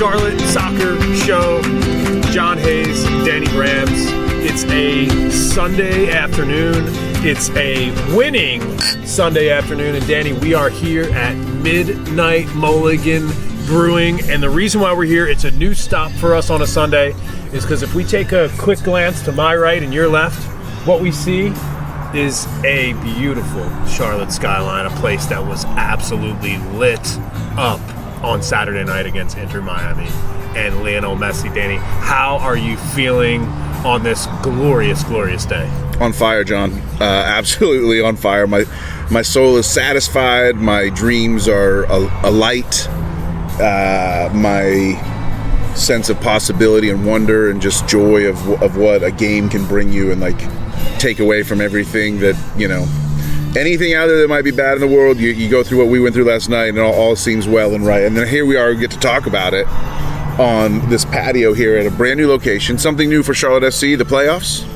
Charlotte Soccer Show. John Hayes, Danny Rams. It's a Sunday afternoon. It's a winning Sunday afternoon. And Danny, we are here at Midnight Mulligan Brewing. And the reason why we're here, it's a new stop for us on a Sunday, is because if we take a quick glance to my right and your left, what we see is a beautiful Charlotte skyline, a place that was absolutely lit up on Saturday night against Inter Miami and Lionel Messi. Danny, how are you feeling on this glorious, glorious day? On fire, John. Absolutely on fire. My soul is satisfied. My dreams are alight. My sense of possibility and wonder and just joy of what a game can bring you and take away from everything that, anything out there that might be bad in the world, you go through what we went through last night and it all seems well and right. And then here we are, we get to talk about it on this patio here at a brand new location. Something new for Charlotte FC, the playoffs.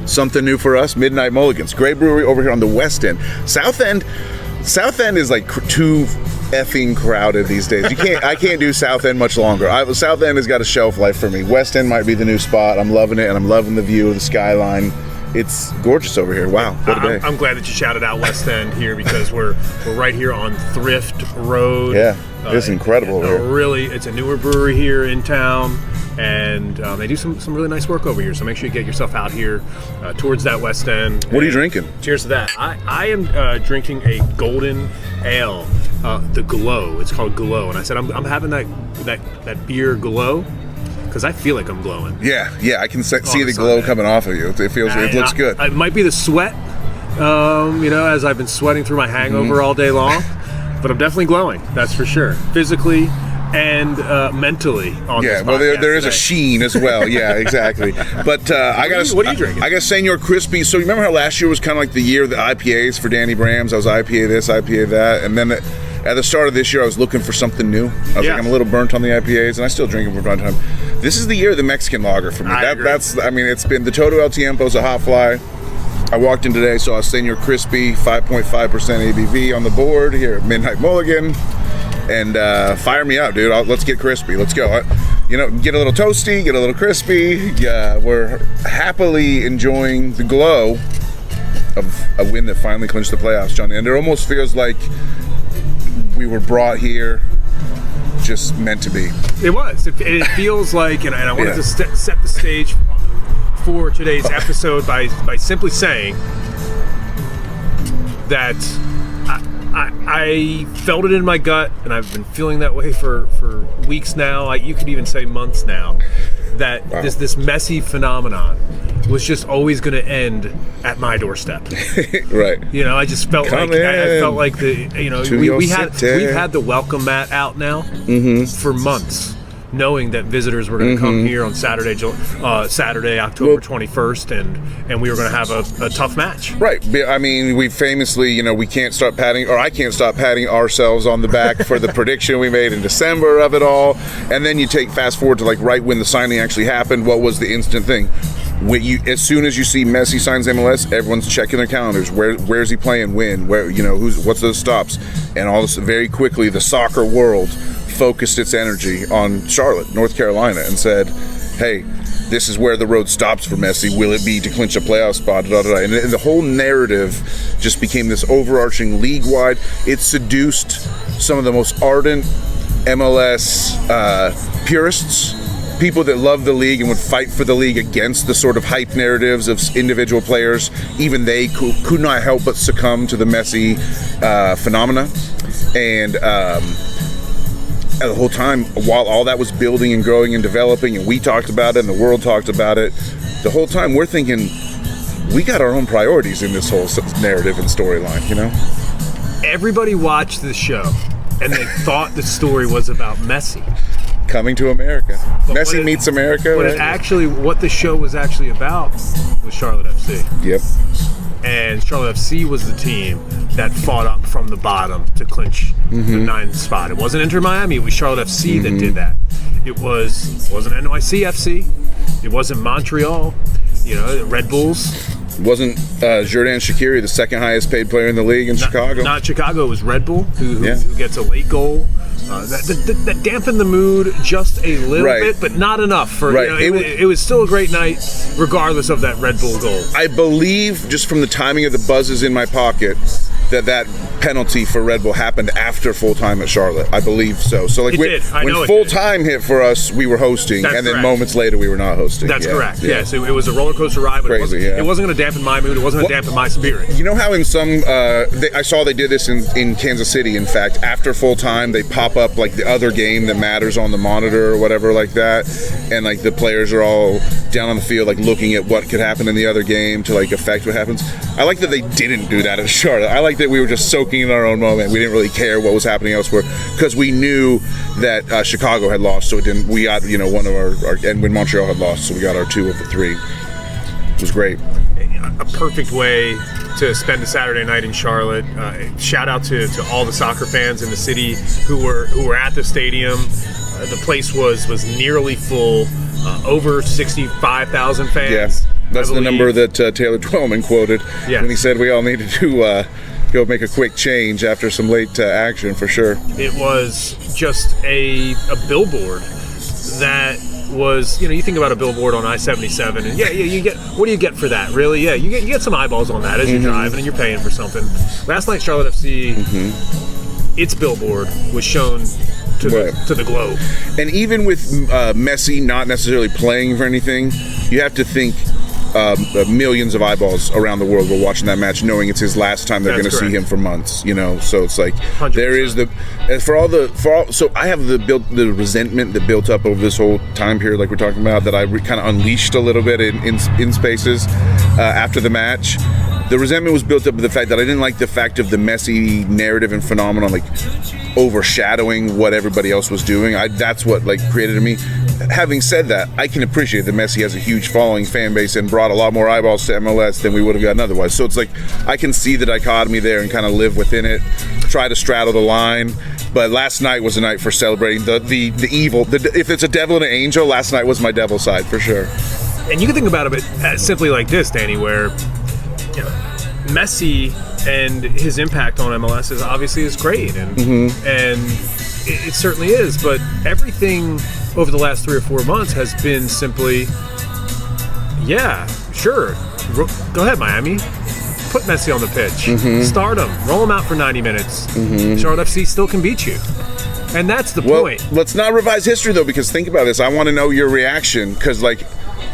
Something new for us, Midnight Mulligan's. Great brewery over here on the West End. South End is too effing crowded these days. I can't do South End much longer. South End has got a shelf life for me. West End might be the new spot. I'm loving it, and I'm loving the view of the skyline. It's gorgeous over here. Wow, what a day. I'm glad that you shouted out West End here because we're right here on Thrift Road. Yeah, it's incredible over here. Really, it's a newer brewery here in town, and they do some really nice work over here. So make sure you get yourself out here towards that West End. What are you drinking? Cheers to that. I am drinking a golden ale, the Glow. It's called Glow, and I said I'm having that beer Glow because I feel like I'm glowing. Yeah, I can see the glow coming off of you. It looks good. It might be the sweat, as I've been sweating through my hangover all day long, but I'm definitely glowing. That's for sure, physically and mentally. On this well, there is today. A sheen as well. Yeah, exactly. But what are you drinking? I got Senor Crispy. So remember how last year was kind of like the year of the IPAs for Danny Brams? I was IPA this, IPA that, and then at the start of this year, I was looking for something new. I was I'm a little burnt on the IPAs, and I still drink them from time to time. This is the year of the Mexican lager for me. It's been the Todo El Tiempo's a hot fly. I walked in today, saw a Senor Crispy, 5.5% ABV on the board here at Midnight Mulligan, and fire me up, dude. Let's get crispy. Let's go. Get a little toasty, get a little crispy. Yeah, we're happily enjoying the glow of a win that finally clinched the playoffs, Johnny. And it almost feels like we were brought here just meant to be. It was. It feels like, and I wanted to set the stage for today's episode by simply saying that I felt it in my gut, and I've been feeling that way for weeks now. You could even say months now. That this Messi phenomenon was just always going to end at my doorstep. Right. I just felt I felt like we've had the welcome mat out now for months, knowing that visitors were going to come here on Saturday, October 21st, and we were going to have a tough match. Right. I mean, we famously, we can't stop patting, or I can't stop patting ourselves on the back for the prediction we made in December of it all. And then you fast forward to right when the signing actually happened. What was the instant thing? As soon as you see Messi signs MLS, everyone's checking their calendars. Where's he playing? When? Where? What's those stops? And all this, very quickly, the soccer world focused its energy on Charlotte, North Carolina, and said, hey, this is where the road stops for Messi. Will it be to clinch a playoff spot? And the whole narrative just became this overarching league-wide. It seduced some of the most ardent MLS purists, people that love the league and would fight for the league against the sort of hype narratives of individual players. Even they could not help but succumb to the Messi phenomena. And the whole time, while all that was building and growing and developing, and we talked about it and the world talked about it, the whole time we're thinking, we got our own priorities in this whole narrative and storyline, Everybody watched the show, and they thought the story was about Messi coming to America. But Messi meets America. What the show was actually about was Charlotte FC. Yep. And Charlotte FC was the team that fought up from the bottom to clinch the 9th spot. It wasn't Inter Miami. It was Charlotte FC that did that. It wasn't NYC FC. It wasn't Montreal. Red Bulls. Wasn't Jordan Shaqiri the second highest paid player in the league in Chicago? Not Chicago. It was Red Bull who gets a late goal. That dampened the mood just a little bit, but not enough. It was still a great night, regardless of that Red Bull goal. I believe, just from the timing of the buzzes in my pocket, that penalty for Red Bull happened after full time at Charlotte. I believe so. So when full time hit for us, we were hosting, and then moments later we were not hosting. That's correct. Yeah. So it was a roller coaster ride, but it wasn't going to dampen my mood. It wasn't going to dampen my spirit. You know how in some I saw they did this in Kansas City. In fact, after full time, they pop up like the other game that matters on the monitor or whatever like that, and like the players are all down on the field like looking at what could happen in the other game to like affect what happens. I like that they didn't do that at Charlotte. I like that we were just soaking in our own moment. We didn't really care what was happening elsewhere because we knew that Chicago had lost, so it didn't. We got one of our and when Montreal had lost, so we got our 2 of the 3. It was great. A perfect way to spend a Saturday night in Charlotte. Shout out to all the soccer fans in the city who were at the stadium. The place was nearly full. Over 65,000 fans. Yeah, that's the number that Taylor Twellman quoted when he said we all needed to go make a quick change after some late action, for sure. It was just a billboard that was, you think about a billboard on I-77, and you get, what do you get for that, really? Yeah, you get some eyeballs on that as you're driving and you're paying for something. Last night, Charlotte FC, its billboard was shown to the globe. And even with Messi not necessarily playing for anything, you have to think millions of eyeballs around the world were watching that match, knowing it's his last time they're going to see him for months. So it's like 100%. There is so I have the resentment that built up over this whole time period, like we're talking about, that I kind of unleashed a little bit in spaces after the match. The resentment was built up with the fact that I didn't like the fact of the Messi narrative and phenomenon like overshadowing what everybody else was doing. That's what created in me. Having said that, I can appreciate that Messi has a huge following fan base and brought a lot more eyeballs to MLS than we would have gotten otherwise. So it's like I can see the dichotomy there and kind of live within it, try to straddle the line. But last night was a night for celebrating the evil. If it's a devil and an angel, last night was my devil side for sure. And you can think about it simply like this, Danny, where Messi and his impact on MLS is great, and it certainly is. But everything over the last 3 or 4 months has been simply, sure, go ahead, Miami, put Messi on the pitch, start him, roll him out for 90 minutes. Charlotte FC still can beat you. And that's the point. Let's not revise history, though, because think about this. I want to know your reaction, because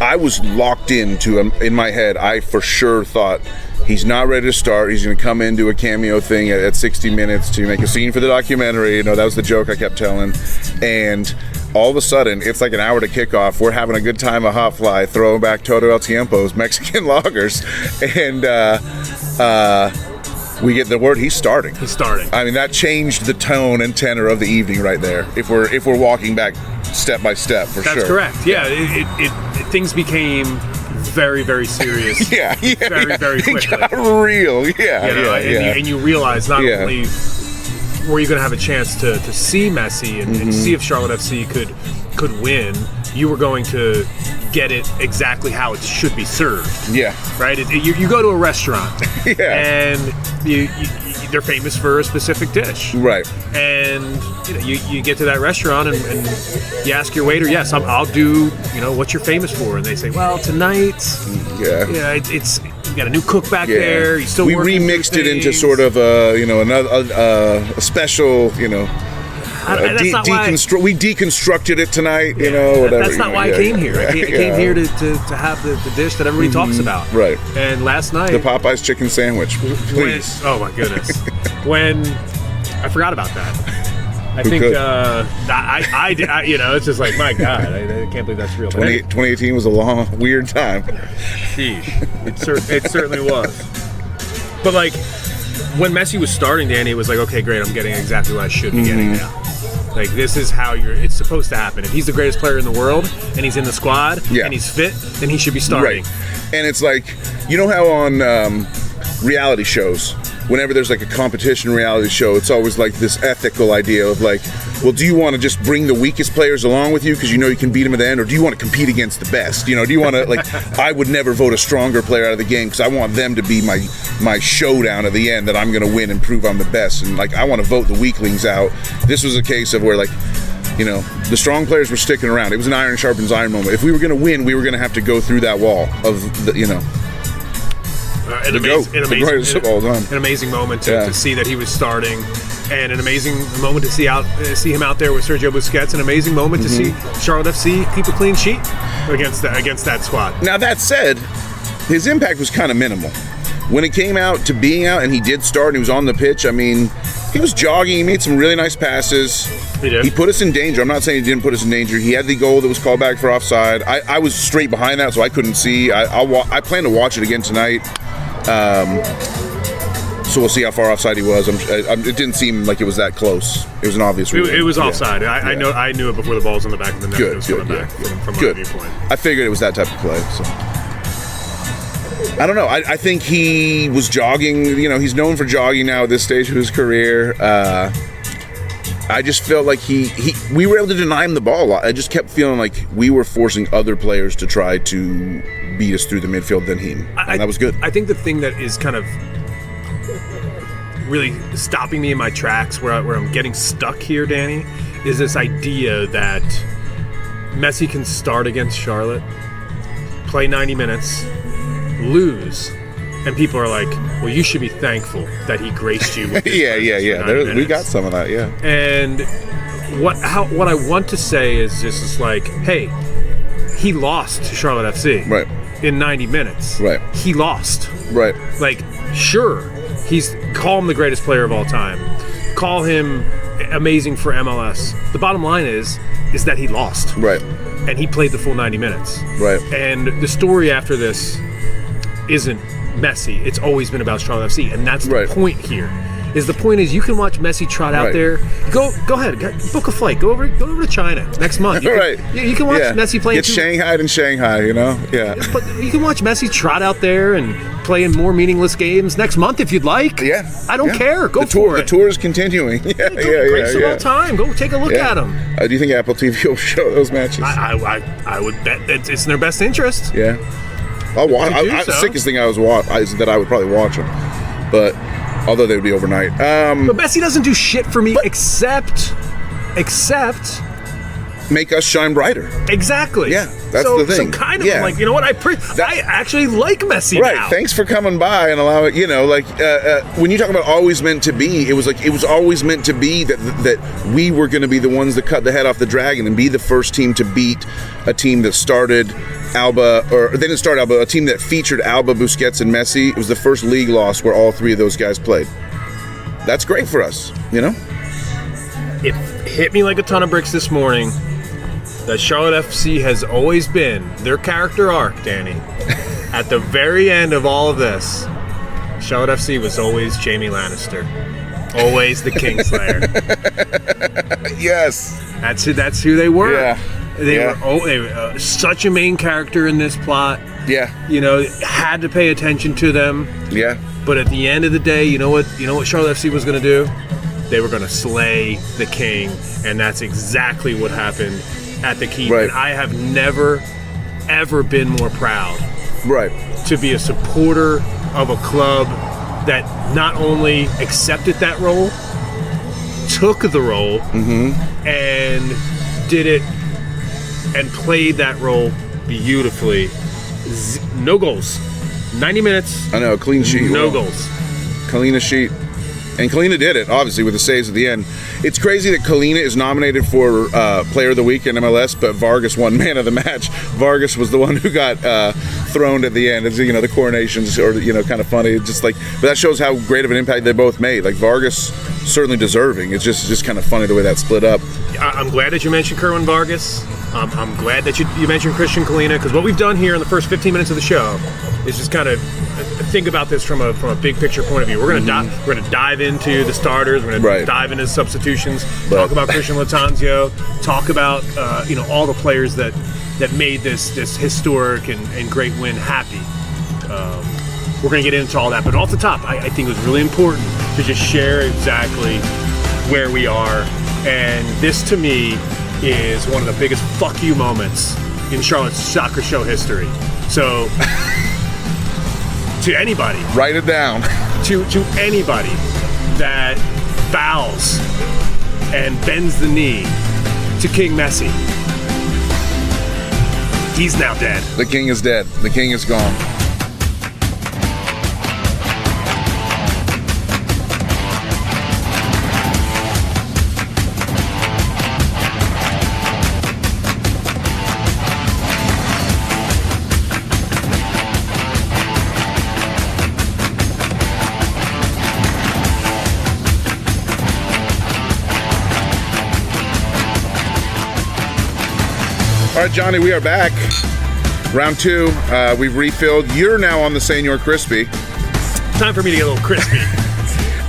I was locked into in my head. I for sure thought he's not ready to start. He's going to come in, do a cameo thing at 60 minutes to make a scene for the documentary. That was the joke I kept telling. And all of a sudden, it's like an hour to kickoff. We're having a good time at Hot Fly, throwing back Toto El Tiempo's Mexican lagers, and we get the word he's starting. I mean, that changed the tone and tenor of the evening right there. If we're walking back step by step, for sure. That's correct. Yeah, things became very, very serious. Very, very quickly. It got real. And you realize not only were you going to have a chance to see Messi and see if Charlotte FC could win, you were going to get it exactly how it should be served. Yeah. Right? You go to a restaurant and they're famous for a specific dish. Right. And you get to that restaurant and you ask your waiter, yes, I'll do, what you're famous for. And they say, well, tonight, it's you got a new cook back there. You still we remixed it into sort of a special, we deconstructed it tonight, whatever. That's not why I came here. I came here to have the dish that everybody talks about. Right. And last night, the Popeyes chicken sandwich, please. Oh my goodness. When I forgot about that. I think I did. It's just like, my God, I can't believe that's real. 2018 was a long, weird time. Sheesh. It certainly was. But when Messi was starting, Danny, it was like, okay, great, I'm getting exactly what I should be getting now. This is how it's supposed to happen. If he's the greatest player in the world and he's in the squad and he's fit, then he should be starting. Right. And it's like, how on reality shows, whenever there's like a competition reality show, it's always like this ethical idea of like, well, do you want to just bring the weakest players along with you because you know you can beat them at the end, or do you want to compete against the best? You know, do you want to like? I would never vote a stronger player out of the game because I want them to be my showdown at the end that I'm going to win and prove I'm the best, and like I want to vote the weaklings out. This was a case of where like, you know, the strong players were sticking around. It was an iron sharpens iron moment. If we were going to win, we were going to have to go through that wall of the, you know. An amazing moment to see that he was starting, and an amazing moment to see him out there with Sergio Busquets. An amazing moment to see Charlotte FC keep a clean sheet against that squad. Now that said, his impact was kind of minimal when it came out to being out, and he did start and he was on the pitch. I mean, he was jogging. He made some really nice passes. He did. He put us in danger. I'm not saying he didn't put us in danger. He had the goal that was called back for offside. I was straight behind that, so I couldn't see. I plan to watch it again tonight. So we'll see how far offside he was. It didn't seem like it was that close. It was an obvious reason. It was offside. I knew it before the ball was in the back of the net. Good, it was good, back from my viewpoint. I figured it was that type of play. So I don't know. I think he was jogging. You know, he's known for jogging now at this stage of his career. I just felt like we were able to deny him the ball a lot. I just kept feeling like we were forcing other players to try to beat us through the midfield than him, and that was good. I think the thing that is kind of really stopping me in my tracks, where I'm getting stuck here, Danny, is this idea that Messi can start against Charlotte, play 90 minutes, lose, and people are like, well, you should be thankful that he graced you with his yeah. We got some of that, yeah. And what I want to say is just like, hey, he lost to Charlotte FC in 90 minutes. Right. He lost. Right. Like, sure, call him the greatest player of all time. Call him amazing for MLS. The bottom line is that he lost. Right. And he played the full 90 minutes. Right. And the story after this isn't Messi. It's always been about Charlotte FC, and that's the point here. The point is you can watch Messi trot out there. Go ahead, book a flight. Go over to China next month. You can watch Messi play. Get Shanghai in Shanghai, you know. Yeah. But you can watch Messi trot out there and play in more meaningless games next month if you'd like. Yeah. I don't care. Go for it. The tour is continuing. Greatest of all time. Go take a look at them. Do you think Apple TV will show those matches? I would bet it's in their best interest. Yeah. I'll watch. The sickest thing is that I would probably watch them, but although they would be overnight. But Messi doesn't do shit for me except make us shine brighter. Exactly. Yeah, that's the thing. So kind of like, you know what? I actually like Messi now. Right. Thanks for coming by and allow it. You know, like when you talk about always meant to be, it was always meant to be that we were going to be the ones that cut the head off the dragon and be the first team to beat a team that started Alba, or they didn't start Alba, a team that featured Alba, Busquets, and Messi. It was the first league loss where all three of those guys played. That's great for us, you know? It hit me like a ton of bricks this morning that Charlotte FC has always been their character arc, Danny. At the very end of all of this, Charlotte FC was always Jaime Lannister. Always the Kingslayer. Yes. That's who they were. Yeah. They were such a main character in this plot. Yeah. You know, had to pay attention to them. Yeah. But at the end of the day, you know what Charlotte FC was going to do? They were going to slay the king, and that's exactly what happened at the Keep. Right. And I have never, ever been more proud to be a supporter of a club that not only accepted that role, took the role, and did it and played that role beautifully. No goals. 90 minutes. I know, clean sheet. No goals. Kalina sheet. And Kalina did it, obviously, with the saves at the end. It's crazy that Kalina is nominated for Player of the Week in MLS, but Vargas won Man of the Match. Vargas was the one who got throned at the end. It's, you know, the coronations are, you know, kind of funny. It's just like, but that shows how great of an impact they both made. Like, Vargas, certainly deserving. It's just kind of funny the way that split up. I'm glad that you mentioned Kerwin Vargas. I'm glad that you mentioned Christian Kalina, because what we've done here in the first 15 minutes of the show is just kind of think about this from a big picture point of view. We're gonna dive into the starters. We're gonna dive into substitutions. Talk about Christian Latanzio. Talk about all the players that made this historic and great win happy. We're going to get into all that. But off the top, I think it was really important to just share exactly where we are. And this, to me, is one of the biggest fuck you moments in Charlotte's soccer show history. So, to anybody. Write it down. To anybody that bows and bends the knee to King Messi, he's now dead. The king is dead. The king is gone. All right, Johnny, we are back. Round 2. We've refilled. You're now on the Senor Crispy. Time for me to get a little crispy.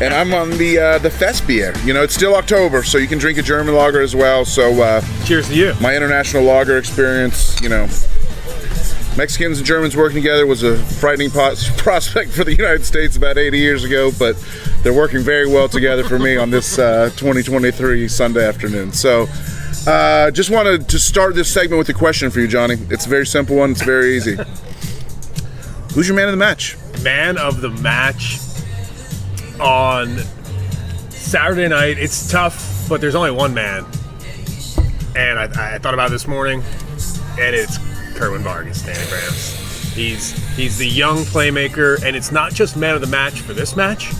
And I'm on the Festbier. You know, it's still October, so you can drink a German lager as well. So cheers to you. My international lager experience, you know, Mexicans and Germans working together was a frightening prospect for the United States about 80 years ago, but they're working very well together for me on this 2023 Sunday afternoon. So just wanted to start this segment with a question for you, Johnny. It's a very simple one. It's very easy. Who's your man of the match? Man of the match on Saturday night. It's tough, but there's only one man. And I thought about it this morning, and it's Kerwin Vargas, Danny Brams. He's the young playmaker, and it's not just man of the match for this match.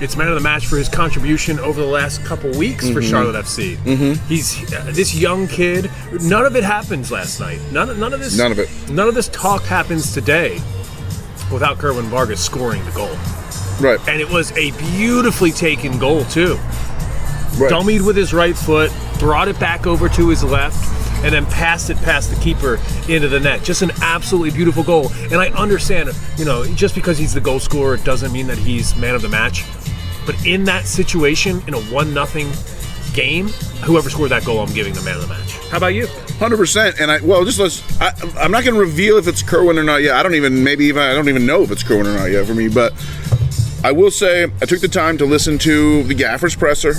It's man of the match for his contribution over the last couple weeks for Charlotte FC. He's this young kid. None of it happens last night. None of this talk happens today without Kerwin Vargas scoring the goal. Right. And it was a beautifully taken goal too. Right. Dummied with his right foot, brought it back over to his left, and then passed it past the keeper into the net. Just an absolutely beautiful goal. And I understand, you know, just because he's the goal scorer, it doesn't mean that he's man of the match. But in that situation, in a 1-0 game, whoever scored that goal, I'm giving the man of the match. How about you? 100%. And I'm not going to reveal if it's Kerwin or not yet. I don't even know if it's Kerwin or not yet for me. But I will say I took the time to listen to the Gaffer's presser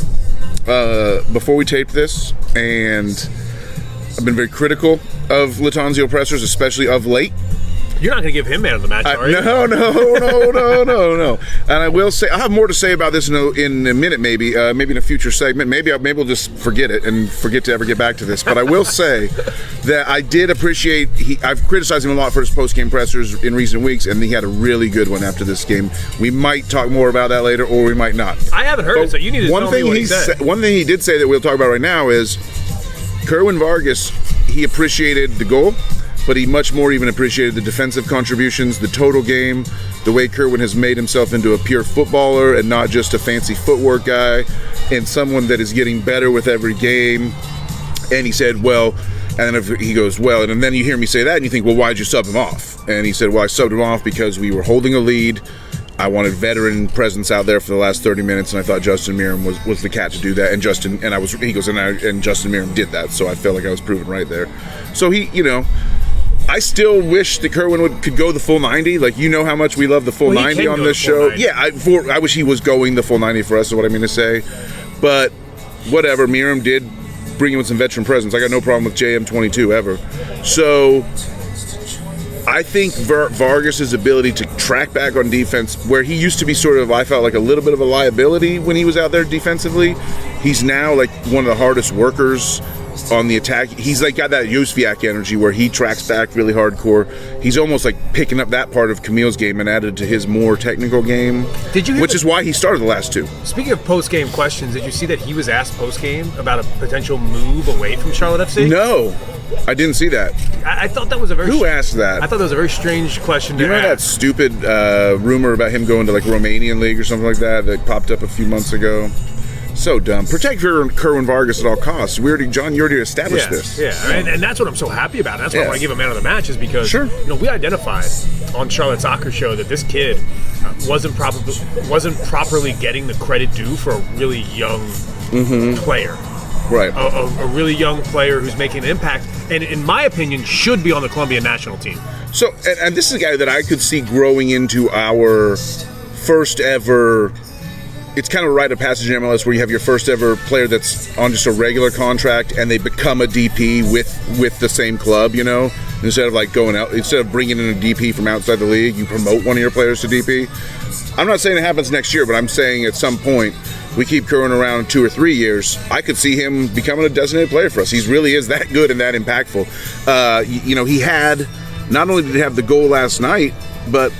before we taped this, and I've been very critical of Latanzio pressers, especially of late. You're not going to give him man of the match, are you? No. And I will say, I'll have more to say about this in a minute, maybe in a future segment. Maybe we'll just forget it and forget to ever get back to this. But I will say that I did appreciate, I've criticized him a lot for his post-game pressers in recent weeks, and he had a really good one after this game. We might talk more about that later, or we might not. I haven't heard it, so you need to tell me what he said. One thing he did say that we'll talk about right now is Kerwin Vargas, he appreciated the goal, but he much more even appreciated the defensive contributions, the total game, the way Kerwin has made himself into a pure footballer and not just a fancy footwork guy, and someone that is getting better with every game. And he said, well, and then he goes, well, and then you hear me say that, and you think, well, why'd you sub him off? And he said, well, I subbed him off because we were holding a lead. I wanted veteran presence out there for the last 30 minutes, and I thought Justin Meram was the cat to do that. And Justin Meram did that, so I felt like I was proven right there. So I still wish that Kerwin could go the full 90. Like, you know how much we love the full 90 on this show. 90. Yeah, I wish he was going the full 90 for us, is what I mean to say. But whatever, Meram did bring him with some veteran presence. I got no problem with JM22 ever. So I think Vargas' ability to track back on defense, where he used to be sort of, I felt like a little bit of a liability when he was out there defensively, he's now like one of the hardest workers on the attack. He's like got that Józsefik energy where he tracks back really hardcore. He's almost like picking up that part of Camille's game and added to his more technical game, which is why he started the last two. Speaking of post-game questions, did you see that he was asked post-game about a potential move away from Charlotte FC? No, I didn't see that. I thought that was a very... Who asked that? I thought that was a very strange question to ask. You remember that stupid rumor about him going to like Romanian league or something like that popped up a few months ago? So dumb. Protect Kerwin Vargas at all costs. You already established this. Yeah, and that's what I'm so happy about. That's why I want to give him man of the match, is because we identified on Charlotte Soccer Show that this kid wasn't properly getting the credit due for a really young player. Right. A really young player who's making an impact, and in my opinion, should be on the Colombian national team. So, and this is a guy that I could see growing into our first ever. It's kind of a rite of passage in MLS where you have your first ever player that's on just a regular contract and they become a DP with the same club, you know? Instead of like going out, instead of bringing in a DP from outside the league, you promote one of your players to DP. I'm not saying it happens next year, but I'm saying at some point we keep curling around 2 or 3 years, I could see him becoming a designated player for us. He really is that good and that impactful. You know, he had, not only did he have the goal last night, but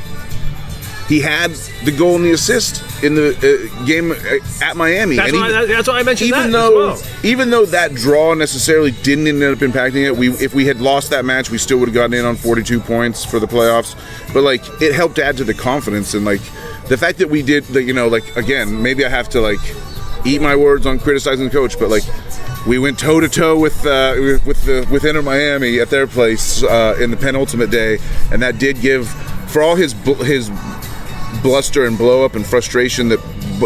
he had the goal and the assist in the game at Miami. That's why I mentioned even that though, as well. Even though that draw necessarily didn't end up impacting it, if we had lost that match, we still would have gotten in on 42 points for the playoffs. But, like, it helped add to the confidence. And, like, the fact that we did, you know, like, again, maybe I have to, like, eat my words on criticizing the coach, but, like, we went toe-to-toe with Inter Miami at their place in the penultimate day. And that did give, for all his bluster and blow up and frustration that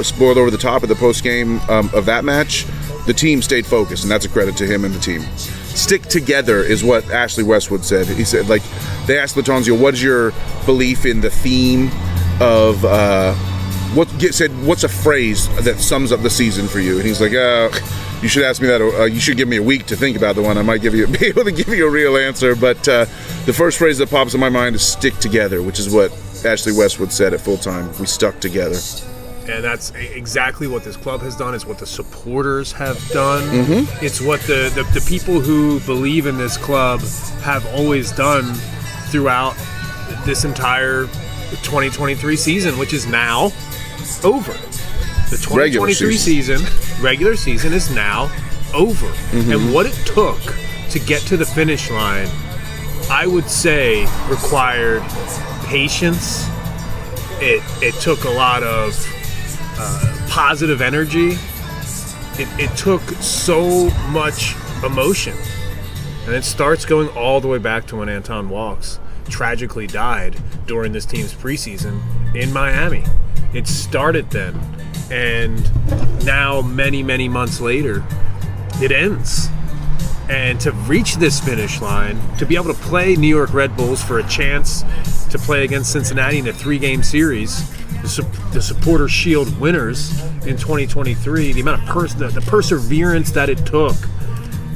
spoiled over the top of the post game of that match, the team stayed focused, and that's a credit to him and the team. Stick together is what Ashley Westwood said. He said, like, they asked Latanzio, what is your belief in the theme of what's a phrase that sums up the season for you? And he's like, you should ask me that. You should give me a week to think about the one. I might be able to give you a real answer. But the first phrase that pops in my mind is stick together, which is what Ashley Westwood said at full time. We stuck together. And that's exactly what this club has done. It's what the supporters have done. Mm-hmm. It's what the people who believe in this club have always done throughout this entire 2023 season, which is now over. The 2023 regular season is now over. Mm-hmm. And what it took to get to the finish line, I would say, required patience. It took a lot of positive energy. It took so much emotion. And it starts going all the way back to when Anton Walkes tragically died during this team's preseason in Miami. It started then. And now, many, many months later, it ends. And to reach this finish line, to be able to play New York Red Bulls for a chance to play against Cincinnati in a 3-game series, the Supporter Shield winners in 2023, the amount of the perseverance that it took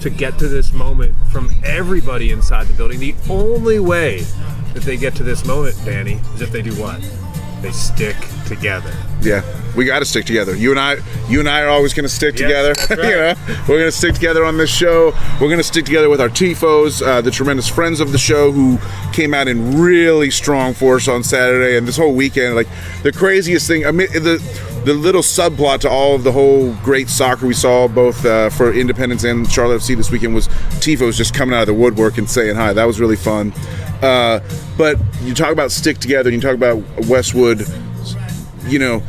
to get to this moment from everybody inside the building. The only way that they get to this moment, Danny, is if they do what? They stick together. Yeah, we got to stick together. You and I are always going to stick together. That's right. You know, we're going to stick together on this show. We're going to stick together with our TIFOs, the tremendous friends of the show who came out in really strong force on Saturday and this whole weekend. Like, the craziest thing, I mean, the little subplot to all of the whole great soccer we saw, both for Independence and Charlotte FC this weekend, was TIFOs just coming out of the woodwork and saying hi. That was really fun. But you talk about stick together, and you talk about Westwood, you know,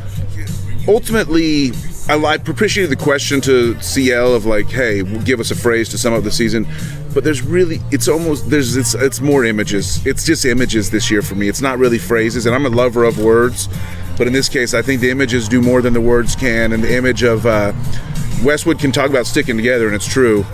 ultimately, I appreciated the question to CL of like, hey, give us a phrase to sum up the season. But there's really, it's more images. It's just images this year for me. It's not really phrases, and I'm a lover of words. But in this case, I think the images do more than the words can. And the image of Westwood can talk about sticking together, and it's true.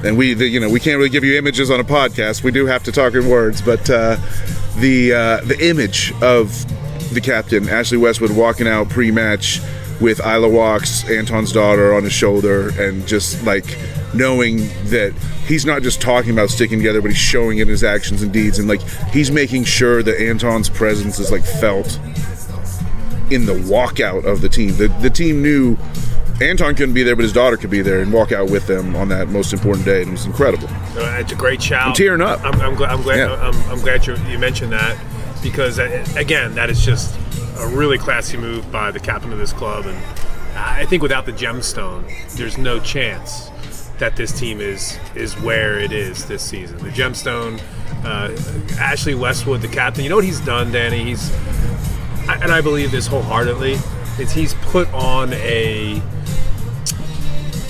And we can't really give you images on a podcast. We do have to talk in words. But the image of the captain, Ashley Westwood, walking out pre-match with Isla Walks, Anton's daughter, on his shoulder, and just like knowing that he's not just talking about sticking together, but he's showing it in his actions and deeds, and like he's making sure that Anton's presence is like felt in the walkout of the team. The team knew Anton couldn't be there, but his daughter could be there and walk out with them on that most important day, and it was incredible. It's a great shout. I'm tearing up. I'm glad you mentioned that, because again, that is just a really classy move by the captain of this club, and I think without the gemstone, there's no chance that this team is where it is this season. The gemstone, Ashley Westwood, the captain. You know what he's done, Danny? And I believe this wholeheartedly, is he's put on a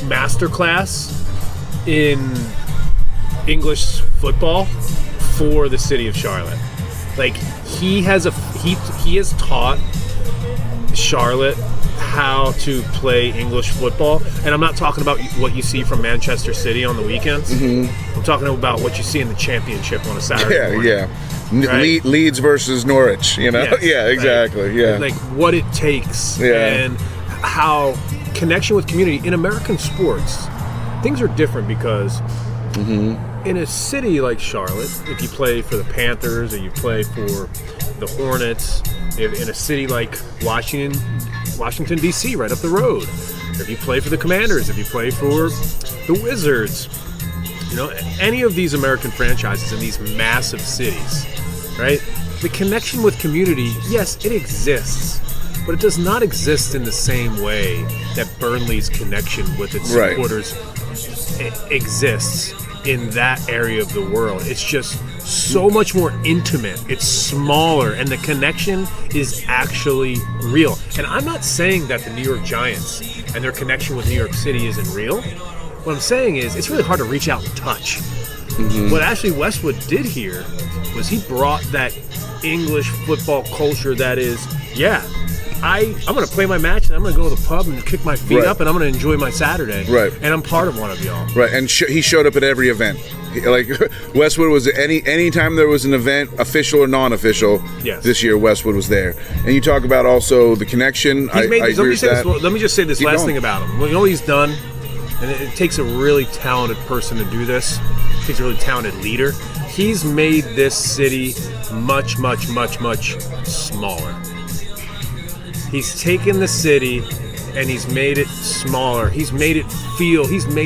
masterclass in English football for the city of Charlotte. Like, he has taught Charlotte how to play English football, and I'm not talking about what you see from Manchester City on the weekends. Mm-hmm. I'm talking about what you see in the championship on a Saturday morning. Leeds versus Norwich, you know? Yes. Yeah, exactly. Like what it takes and how connection with community in American sports, things are different because in a city like Charlotte, if you play for the Panthers or you play for the Hornets, in a city like Washington D.C., right up the road, if you play for the Commanders, if you play for the Wizards, you know, any of these American franchises in these massive cities, right? The connection with community, yes, it exists, but it does not exist in the same way that Burnley's connection with its supporters exists in that area of the world. It's just so much more intimate. It's smaller, and the connection is actually real. And I'm not saying that the New York Giants and their connection with New York City isn't real. What I'm saying is it's really hard to reach out and touch. What Ashley Westwood did here was he brought that English football culture that is, I'm going to play my match and I'm going to go to the pub and kick my feet up and I'm going to enjoy my Saturday. Right. And I'm part of one of y'all. Right. And he showed up at every event. Like Westwood was any time there was an event, official or non-official. Yes. This year Westwood was there. And you talk about also the connection. I agree with that. Let me just say this last thing about him. You know what he's done? And it takes a really talented person to do this. It takes a really talented leader. He's made this city much, much, much, much smaller. He's taken the city and he's made it smaller. He's made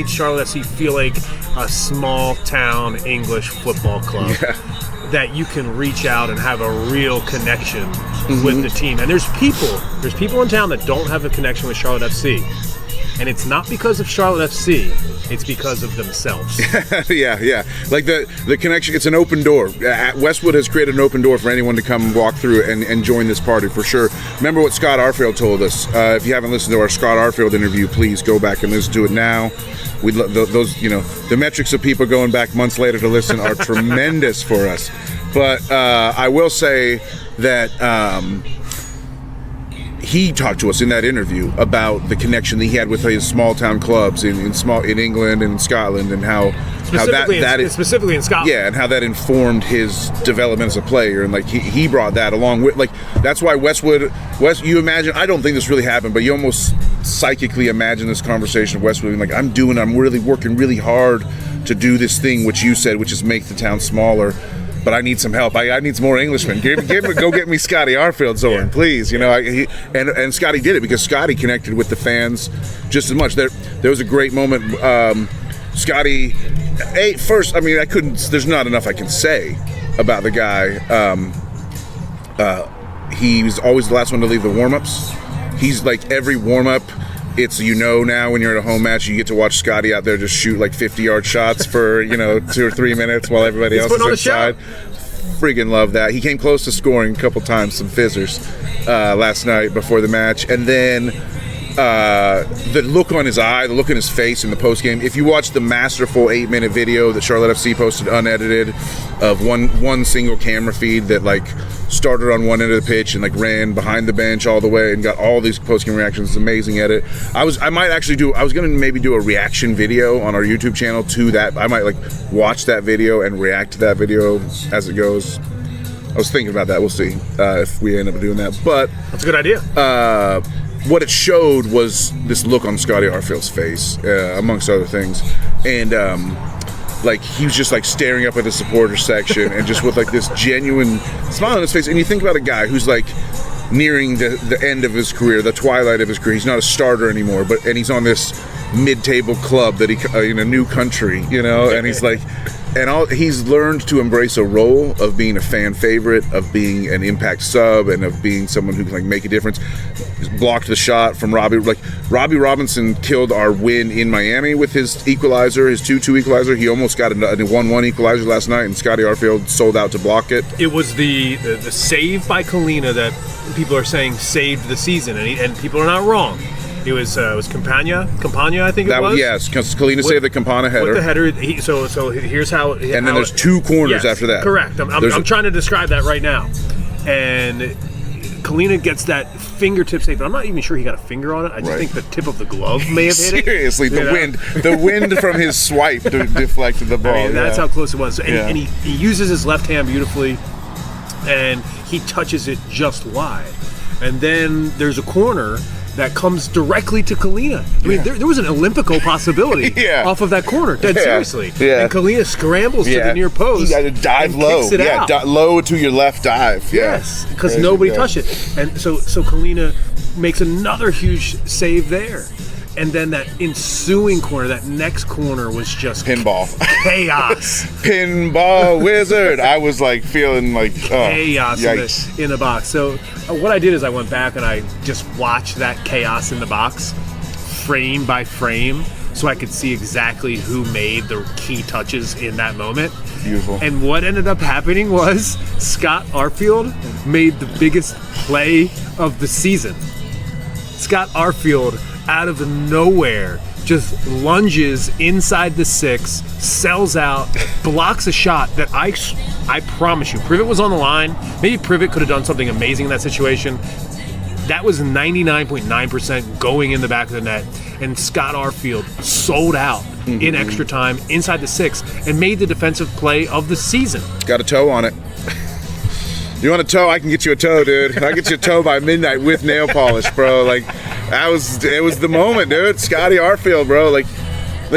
Charlotte FC feel like a small town English football club that you can reach out and have a real connection with the team. And there's people in town that don't have a connection with Charlotte FC. And it's not because of Charlotte FC, it's because of themselves. Yeah. Like the connection, it's an open door. Westwood has created an open door for anyone to come walk through and join this party for sure. Remember what Scott Arfield told us. If you haven't listened to our Scott Arfield interview, please go back and listen to it now. Those, you know, the metrics of people going back months later to listen are tremendous for us. But I will say that he talked to us in that interview about the connection that he had with his small town clubs in England and in Scotland, and how specifically in Scotland. Yeah, and how that informed his development as a player, and like he brought that along with, like, that's why you imagine, I don't think this really happened, but you almost psychically imagine this conversation of Westwood being like, I'm really working really hard to do this thing which you said, which is make the town smaller. But I need some help. I need some more Englishmen. Go get me Scotty Arfield, Zorn, please. You know, and Scotty did it because Scotty connected with the fans just as much. There was a great moment. Scotty, first, I mean, there's not enough I can say about the guy. He was always the last one to leave the warm-ups. He's like every warm-up. It's, you know, now when you're at a home match, you get to watch Scotty out there just shoot like 50-yard shots for, 2 or 3 minutes while everybody else is inside. Freaking love that. He came close to scoring a couple times, some fizzers last night before the match. And then the look on his eye, the look on his face in the postgame. If you watch the masterful 8-minute video that Charlotte FC posted unedited of one single camera feed that like started on one end of the pitch and like ran behind the bench all the way and got all these postgame reactions. It's amazing edit. I was gonna maybe do a reaction video on our YouTube channel to that. I might like watch that video and react to that video as it goes. I was thinking about that. We'll see if we end up doing that. But that's a good idea. What it showed was this look on Scotty Arfield's face, amongst other things, and like he was just like staring up at the supporter section and just with like this genuine smile on his face. And you think about a guy who's like nearing the end of his career, the twilight of his career. He's not a starter anymore, and he's on this mid-table club that in a new country, and he's like, he's learned to embrace a role of being a fan favorite, of being an impact sub, and of being someone who can like make a difference. He's blocked the shot from Robbie. Like Robbie Robinson killed our win in Miami with his equalizer, his 2-2 equalizer. He almost got a 1-1 equalizer last night, and Scotty Arfield sold out to block it. It was the save by Kalina that people are saying saved the season, and people are not wrong. It was Campagna, I think it was. Yes, because Kalina saved the Campana header. With the header, so here's how. And then there's 2 corners after that. Correct. I'm trying to describe that right now. And Kalina gets that fingertip save, but I'm not even sure he got a finger on it. I just think the tip of the glove may have hit it. Seriously, the wind from his swipe deflected the ball. I mean, that's how close it was. And he uses his left hand beautifully. and he touches it just wide. And then there's a corner that comes directly to Kalina. I mean, there was an Olympico possibility off of that corner, dead seriously. Yeah. And Kalina scrambles to the near post. You got to dive low. Kicks it out. Low to your left dive. Yes, because nobody touched it. And so Kalina makes another huge save there. And then that ensuing corner, that next corner was just pinball chaos. Pinball wizard. I was like feeling like chaos in the box. So what I did is I went back and I just watched that chaos in the box, frame by frame, so I could see exactly who made the key touches in that moment. Beautiful. And what ended up happening was Scott Arfield made the biggest play of the season. Scott Arfield, out of nowhere, just lunges inside the 6, sells out, blocks a shot that I promise you, Privet was on the line. Maybe Privet could have done something amazing in that situation. That was 99.9% going in the back of the net, and Scott Arfield sold out in extra time inside the 6 and made the defensive play of the season. Got a toe on it. You want a toe? I can get you a toe, dude. I get you a toe by midnight with nail polish, bro. Like, it was the moment, dude. Scotty Arfield, bro. Like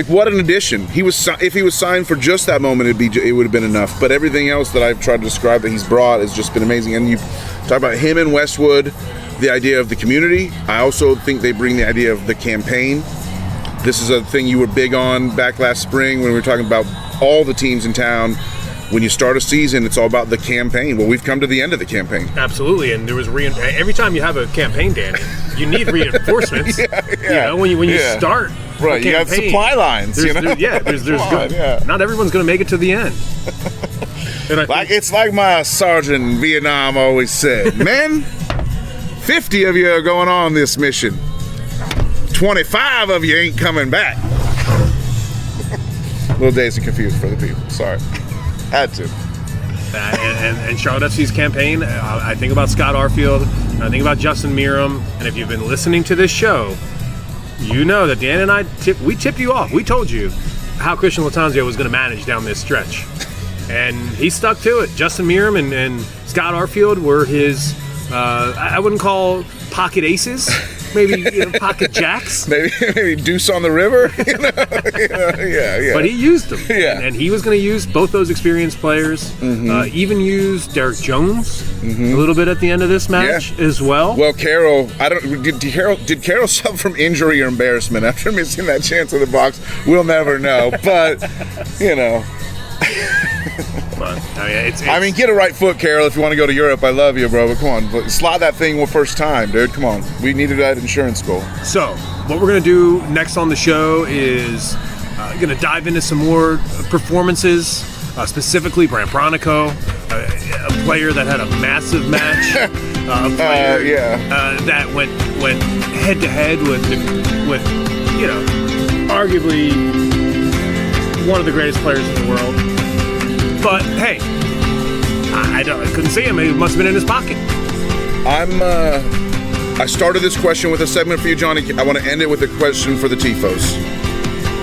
what an addition. If he was signed for just that moment, it would have been enough. But everything else that I've tried to describe that he's brought has just been amazing. And you talk about him and Westwood, the idea of the community. I also think they bring the idea of the campaign. This is a thing you were big on back last spring when we were talking about all the teams in town. When you start a season, it's all about the campaign. Well, we've come to the end of the campaign. Absolutely, and there was every time you have a campaign, Danny, you need reinforcements. You know, when you start right, you have supply lines. Not everyone's going to make it to the end. And it's like my sergeant in Vietnam always said, men, 50 of you are going on this mission. 25 of you ain't coming back. A little dazed and confused for the people. Sorry. Had to. And Charlotte FC's campaign, I think about Scott Arfield, I think about Justin Meram, and if you've been listening to this show, you know that Dan and I, we tipped you off. We told you how Christian Latanzio was going to manage down this stretch. And he stuck to it. Justin Meram and Scott Arfield were his, I wouldn't call pocket aces, maybe pocket jacks. Maybe deuce on the river. Yeah. But he used them. Yeah. And he was going to use both those experienced players. Even use Derek Jones a little bit at the end of this match as well. Well, Carroll, did Carroll suffer from injury or embarrassment after missing that chance in the box? We'll never know. But But, I mean, get a right foot, Carroll, if you want to go to Europe. I love you, bro, but come on. Slot that thing first time, dude. Come on. We needed that insurance goal. So, what we're going to do next on the show is going to dive into some more performances, specifically Bram Bronico, a player that had a massive match, a player that went head-to-head with arguably one of the greatest players in the world. But hey, I couldn't see him. He must have been in his pocket. I started this question with a segment for you, Johnny. I want to end it with a question for the Tifos.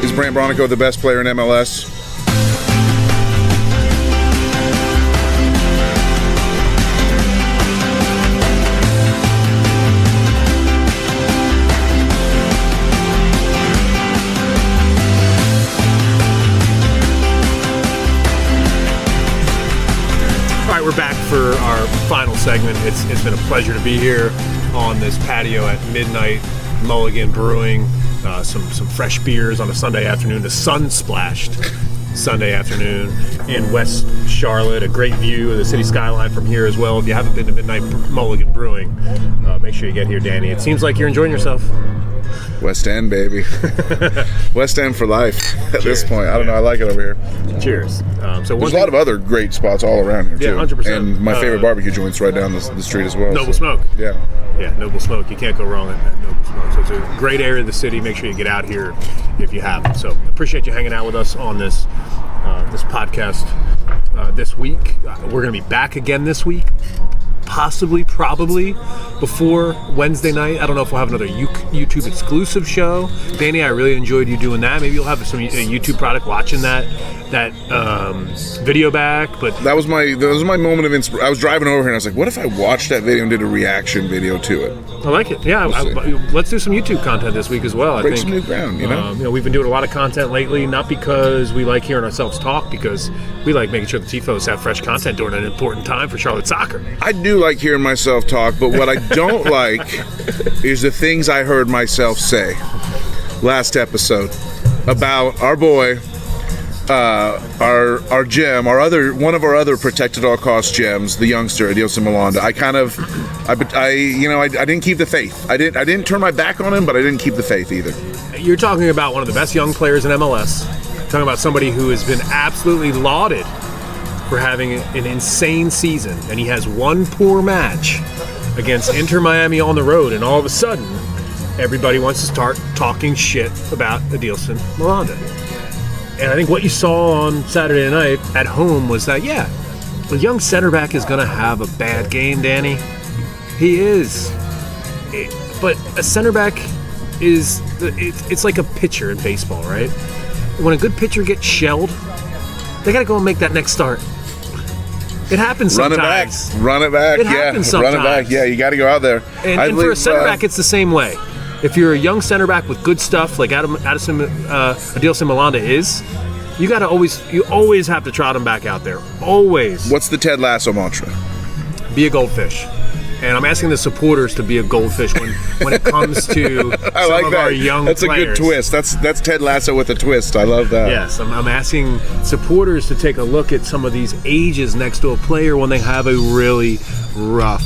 Is Bram Bronico the best player in MLS? We're back for our final segment. It's been a pleasure to be here on this patio at Midnight Mulligan Brewing. Some fresh beers on a Sunday afternoon, the sun-splashed Sunday afternoon in West Charlotte. A great view of the city skyline from here as well. If you haven't been to Midnight Mulligan Brewing, make sure you get here, Danny. It seems like you're enjoying yourself. West End, baby. West End for life at this point. I don't know. I like it over here. Cheers. There's a lot of other great spots all around here, too. Yeah, 100%. And my favorite barbecue joint's right down the street as well. Noble Smoke. Yeah. Yeah, Noble Smoke. You can't go wrong at Noble Smoke. So it's a great area of the city. Make sure you get out here if you haven't. So appreciate you hanging out with us on this podcast this week. We're going to be back again this week. Probably before Wednesday night. I don't know if we'll have another YouTube exclusive show. Danny, I really enjoyed you doing that. Maybe you'll have some YouTube product watching that that video back, but that was my moment of inspiration. I was driving over here and I was like, what if I watched that video and did a reaction video to it? I like it. Yeah, let's do some YouTube content this week as well. Break I think some new ground, you know? We've been doing a lot of content lately, not because we like hearing ourselves talk, because we like making sure the Tifos have fresh content during an important time for Charlotte soccer. I do like hearing myself talk, but what I don't like is the things I heard myself say last episode about our boy, our gem, one of our other protected all costs gems, the youngster Adilson Malanda. I didn't keep the faith. I didn't turn my back on him, but I didn't keep the faith either. You're talking about one of the best young players in MLS. Talking about somebody who has been absolutely lauded for having an insane season, and he has one poor match against Inter Miami on the road, and all of a sudden, everybody wants to start talking shit about Adilson Malanda. And I think what you saw on Saturday night at home was that, yeah, a young center back is going to have a bad game, Danny. He is. But a center back it's like a pitcher in baseball, right? When a good pitcher gets shelled, they got to go and make that next start. It happens sometimes. Run it back. It happens sometimes. Run it back. Yeah, you got to go out there. And for a center back, it's the same way. If you're a young center back with good stuff like Adilson Malanda is, you always have to trot him back out there. Always. What's the Ted Lasso mantra? Be a goldfish. And I'm asking the supporters to be a goldfish when it comes to I some like of that. our young That's players. a good twist. That's Ted Lasso with a twist. I love that. Yes, I'm asking supporters to take a look at some of these ages next to a player when they have a really rough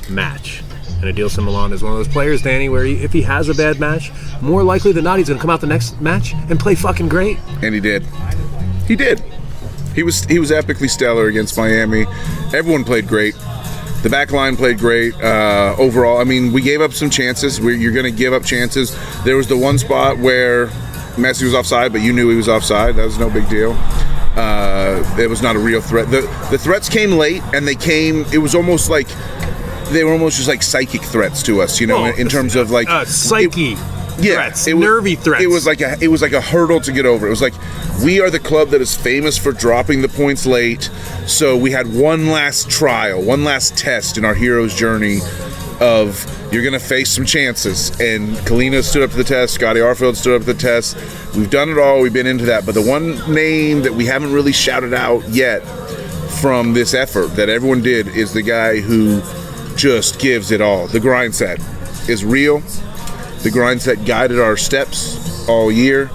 match. And Adilson Malanda is one of those players, Danny, where if he has a bad match, more likely than not, he's going to come out the next match and play fucking great. And he did. He did. He was epically stellar against Miami. Everyone played great. The back line played great overall. I mean, we gave up some chances. You're going to give up chances. There was the one spot where Messi was offside, but you knew he was offside. That was no big deal. It was not a real threat. The threats came late, and it was almost like they were almost just like psychic threats to us, in terms of like psyche. Threats, nervy threats. It was like a hurdle to get over. It was like, we are the club that is famous for dropping the points late. So we had one last trial, one last test in our hero's journey of you're going to face some chances. And Kalina stood up to the test. Scotty Arfield stood up to the test. We've done it all. We've been into that. But the one name that we haven't really shouted out yet from this effort that everyone did is the guy who just gives it all. The grind set is real. The grind set guided our steps all year.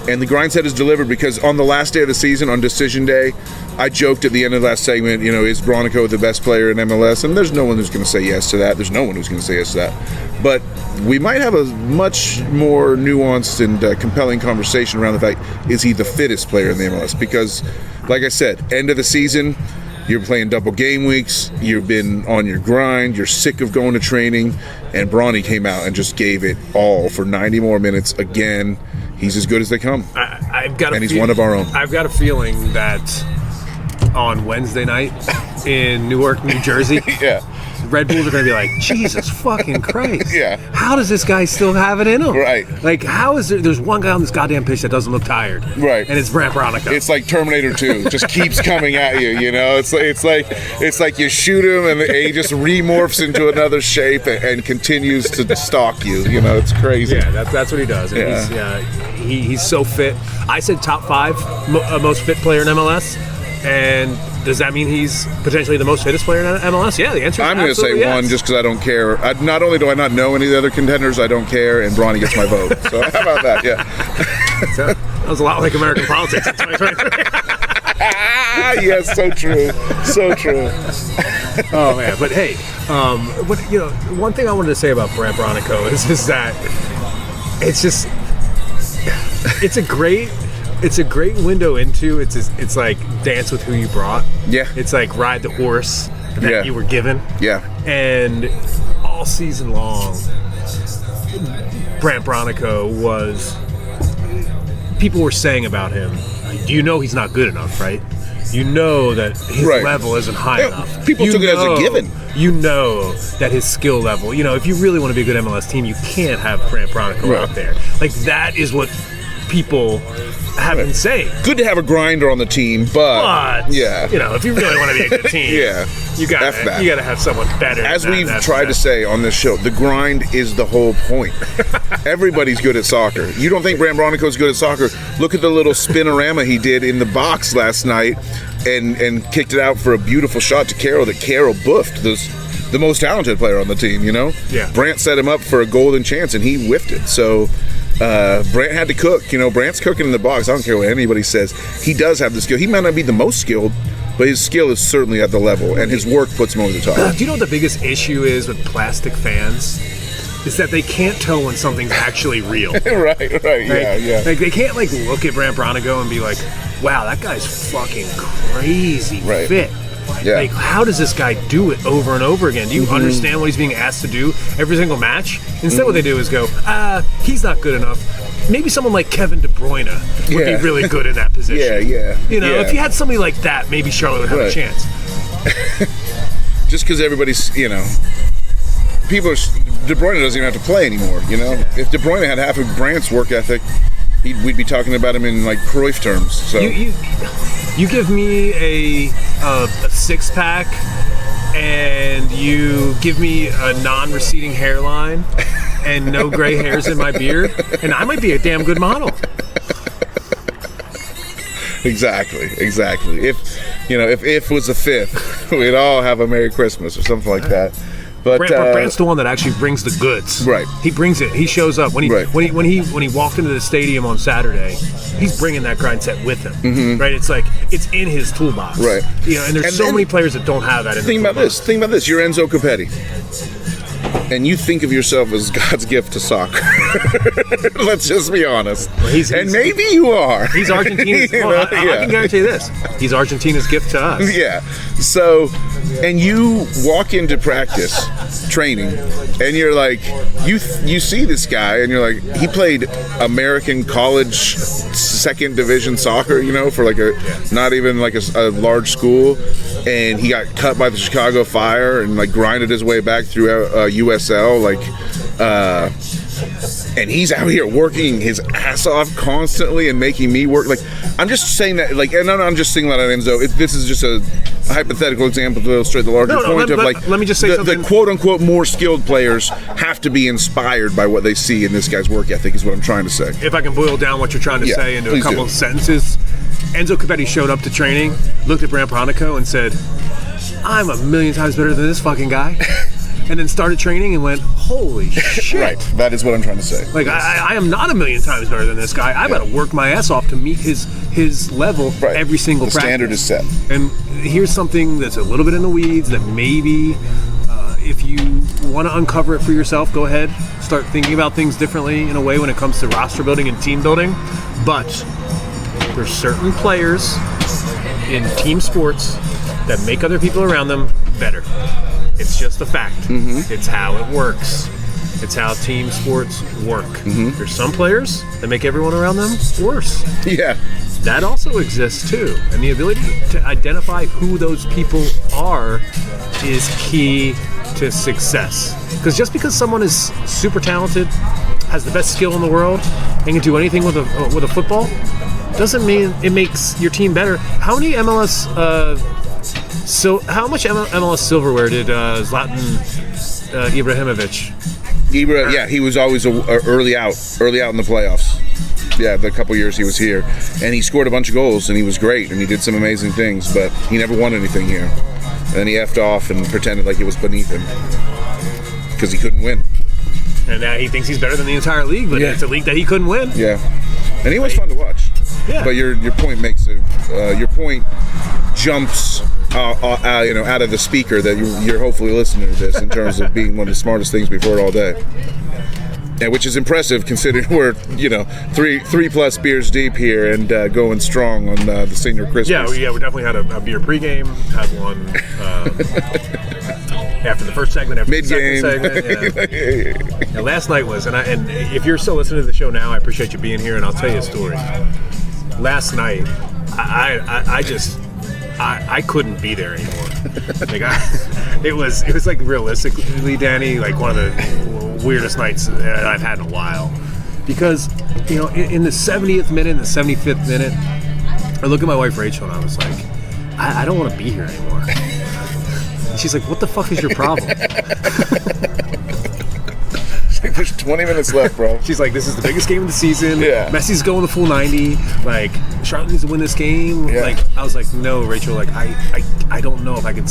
And the grind set is delivered because on the last day of the season, on decision day, I joked at the end of the last segment, is Bronico the best player in MLS? And there's no one who's going to say yes to that. There's no one who's going to say yes to that. But we might have a much more nuanced and compelling conversation around the fact, is he the fittest player in the MLS? Because, like I said, end of the season, you're playing double game weeks, you've been on your grind, you're sick of going to training, and Bronny came out and just gave it all for 90 more minutes again. He's as good as they come. He's one of our own. I've got a feeling that on Wednesday night in Newark, New Jersey, yeah, Red Bulls are going to be like, Jesus fucking Christ. Yeah. How does this guy still have it in him? Right. Like, how is there's one guy on this goddamn pitch that doesn't look tired. Right. And it's Brant Bronico. It's like Terminator 2. Just keeps coming at you, It's like you shoot him and he just remorphs into another shape and continues to stalk you. It's crazy. Yeah, that's what he does. And he's so fit. I said top 5 most fit player in MLS. And does that mean he's potentially the most fittest player in MLS? Yeah, the answer is I'm going to say yes. one just because I don't care. Not only do I not know any of the other contenders, I don't care, and Bronny gets my vote. So how about that? Yeah. So, that was a lot like American politics in 2023. Yes, so true. So true. Oh, man. But, hey, one thing I wanted to say about Brant Bronico is that it's a great window into it's like dance with who you brought. Yeah. It's like ride the horse that you were given. Yeah. And all season long, Brant Bronico people were saying about him, you know he's not good enough, right? You know that his level isn't high enough. People took it as a given. You know that his skill level, if you really want to be a good MLS team, you can't have Brant Bronico out there. Like, that is what people have been saying. Good to have a grinder on the team, but yeah, if you really want to be a good team, you gotta have someone better. As we've tried to say on this show, the grind is the whole point. Everybody's good at soccer. You don't think Branionico's good at soccer? Look at the little spinorama he did in the box last night, and kicked it out for a beautiful shot to Carroll that Carroll buffed. The most talented player on the team, Yeah. Brant set him up for a golden chance, and he whiffed it. So Brant had to cook. Brant's cooking in the box. I don't care what anybody says. He does have the skill. He might not be the most skilled, but his skill is certainly at the level, and his work puts him over the top. Do you know what the biggest issue is with plastic fans? Is that they can't tell when something's actually real. right, yeah. Like they can't look at Brant Branico and be like, wow, that guy's fucking crazy fit. Yeah. Like, how does this guy do it over and over again? Do you understand what he's being asked to do every single match? Instead, what they do is go, he's not good enough. Maybe someone like Kevin De Bruyne would be really good in that position. Yeah. If you had somebody like that, maybe Charlotte would have a chance. Just because everybody's, people are. De Bruyne doesn't even have to play anymore. If De Bruyne had half of Brandt's work ethic, we'd be talking about him in Cruyff terms. So you give me a 6-pack, and you give me a non-receding hairline, and no gray hairs in my beard, and I might be a damn good model. Exactly. If was the 5th, we'd all have a Merry Christmas or something like that. But Brandt's the one that actually brings the goods. Right. He brings it. He shows up when he walked into the stadium on Saturday. He's bringing that grind set with him. Mm-hmm. Right. It's it's in his toolbox. Right. And there's so many players that don't have that. Think about this. You're Enzo Copetti, and you think of yourself as God's gift to soccer. Let's just be honest. Well, maybe you are. He's Argentina's. I can guarantee this. He's Argentina's gift to us. Yeah. So, and you walk into practice, training, and you're like, you see this guy, and you're like, he played American college second division soccer, for not even a large school, and he got cut by the Chicago Fire and grinded his way back through USL, and he's out here working his ass off constantly and making me work. I'm just saying that, and I'm just saying that on Enzo. This is just a hypothetical example to illustrate the larger point of let me just say something. The quote-unquote more skilled players have to be inspired by what they see in this guy's work ethic, is what I'm trying to say. If I can boil down what you're trying to say into a couple of sentences, Enzo Copetti showed up to training, looked at Brant Branico and said, I'm a million times better than this fucking guy. And then started training and went, holy shit. Right, that is what I'm trying to say. I am not a million times better than this guy. I've got to work my ass off to meet his level every single practice. The standard is set. And here's something that's a little bit in the weeds that maybe, if you want to uncover it for yourself, go ahead. Start thinking about things differently in a way when it comes to roster building and team building. But there's certain players in team sports that make other people around them better. It's just a fact. Mm-hmm. It's how it works. It's how team sports work. Mm-hmm. There's some players that make everyone around them worse. Yeah. That also exists too. And the ability to identify who those people are is key to success. Because just because someone is super talented, has the best skill in the world, and can do anything with a football, doesn't mean it makes your team better. How many MLS how much MLS silverware did Zlatan Ibrahimovic? He was always early out in the playoffs. Yeah, the couple years he was here, and he scored a bunch of goals, and he was great, and he did some amazing things, but he never won anything here. And then he effed off and pretended like it was beneath him because he couldn't win. And now he thinks he's better than the entire league, but it's a league that he couldn't win. Yeah, and he was fun to watch. Yeah, but your point makes it. Your point jumps out of the speaker that you're hopefully listening to this in terms of being one of the smartest things we've heard all day. And which is impressive considering we're, three plus beers deep here and going strong on the senior Christmas. Yeah, we definitely had a beer pregame, had one after the first segment, after mid-game. The second segment. Yeah. Last night was, and if you're still listening to the show now, I appreciate you being here, and I'll tell you a story. Last night, I couldn't be there anymore. It was realistically, Danny, one of the weirdest nights that I've had in a while. because in the 70th minute, and the 75th minute, I look at my wife Rachel and I was like, I don't want to be here anymore. And she's like, what the fuck is your problem? There's 20 minutes left, bro. She's like, this is the biggest game of the season. Yeah. Messi's going the full 90. Like, Charlotte needs to win this game. Yeah. Like, I was like, no, Rachel. Like, I don't know if I could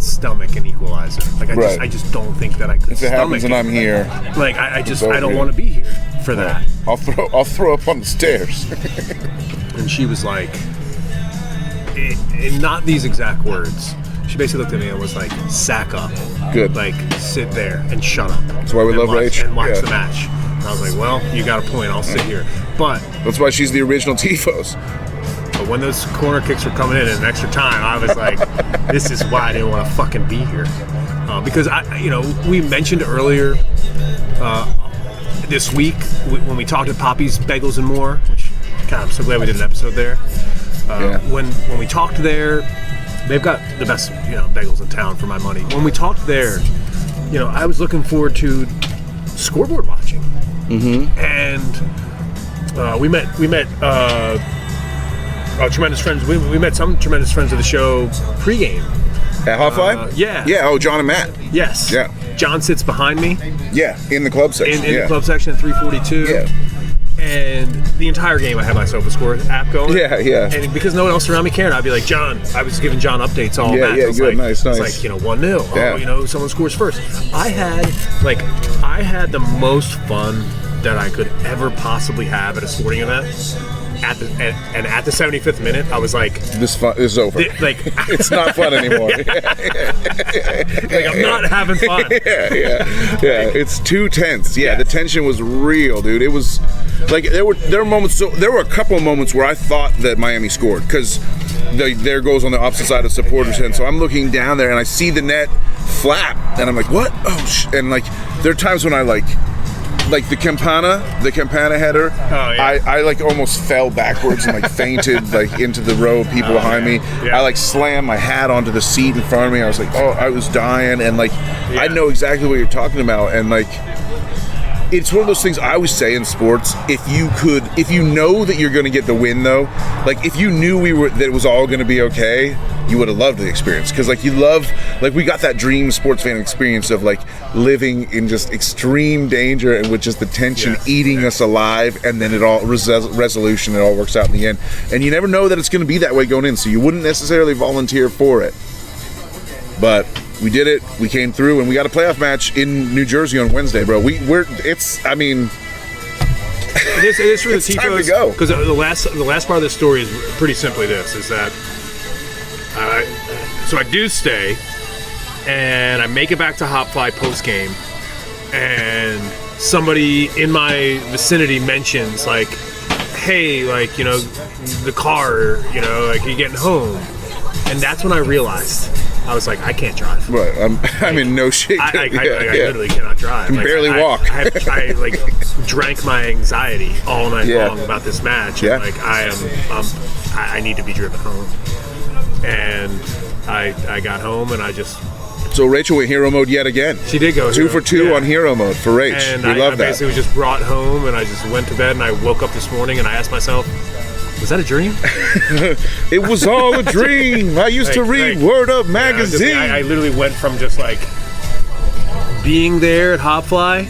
stomach an equalizer. Like, I just don't think that I could. If it happens and I'm here, like, I don't want to be here for that. I'll throw up on the stairs. And she was like, in not these exact words. She basically looked at me and was like, sack up. Good. Like, sit there and shut up. That's why we love Rach. And watch the match. And I was like, well, you got a point. I'll sit here. But that's why she's the original Tifos. But when those corner kicks were coming in extra time, I was like, this is why I didn't want to fucking be here. Because, we mentioned earlier this week when we talked to Poppy's Bagels and More, which, God, I'm so glad we did an episode there. When we talked there, they've got the best, bagels in town for my money. When we talked there, I was looking forward to scoreboard watching. Mm-hmm. And we met tremendous friends. We met some tremendous friends of the show pregame. At Hot Fly? Yeah. Yeah, oh, John and Matt. Yes. Yeah. John sits behind me. Yeah, in the club section. In the club section at 342. Yeah. And the entire game I had my SofaScore app going. Yeah, yeah. And because no one else around me cared, I'd be like, John, I was giving John updates all match. Yeah, good, like, nice. It's like, 1-0. Yeah. Oh, someone scores first. I had the most fun that I could ever possibly have at a sporting event. At the 75th minute, I was like, "This is over. It's not fun anymore." Like, I'm not having fun. Yeah. It's too tense. Yeah, the tension was real, dude. It was like there were moments. So there were a couple of moments where I thought that Miami scored because their goal's on the opposite side of supporters' end. So I'm looking down there and I see the net flap, and I'm like, "What? Oh!" And like there are times when I like the Campana header. Oh, yeah. I like almost fell backwards and like fainted like into the row of people behind me. Yeah. I like slammed my hat onto the seat in front of me. I was like, I was dying, and like I know exactly what you're talking about, and like it's one of those things I always say in sports. If you know that you're going to get the win, though, like if you knew that it was all going to be okay, you would have loved the experience. Because we got that dream sports fan experience of like living in just extreme danger and with just the tension eating us alive, and then it all resolution. It all works out in the end, and you never know that it's going to be that way going in. So you wouldn't necessarily volunteer for it, but we did it. We came through, and we got a playoff match in New Jersey on Wednesday, bro. It is for the Tifos. Time to go. Because the last part of the story is pretty simply this: is that so I do stay, and I make it back to Hop Fly post game, and somebody in my vicinity mentions like, "Hey, like the car, like you getting home?" And that's when I realized. I was like, I can't drive. Right, I'm in no shape. I literally cannot drive. I can barely walk. I drank my anxiety all night long about this match. Yeah. And I need to be driven home. And I got home and I just. So Rachel went hero mode yet again. She did go 2 for 2 on hero mode for Rach. And we love that. I basically was just brought home and I just went to bed and I woke up this morning and I asked myself, was that a dream? It was all a dream. I used to read Word Up magazine. I literally went from just like being there at Hop Fly,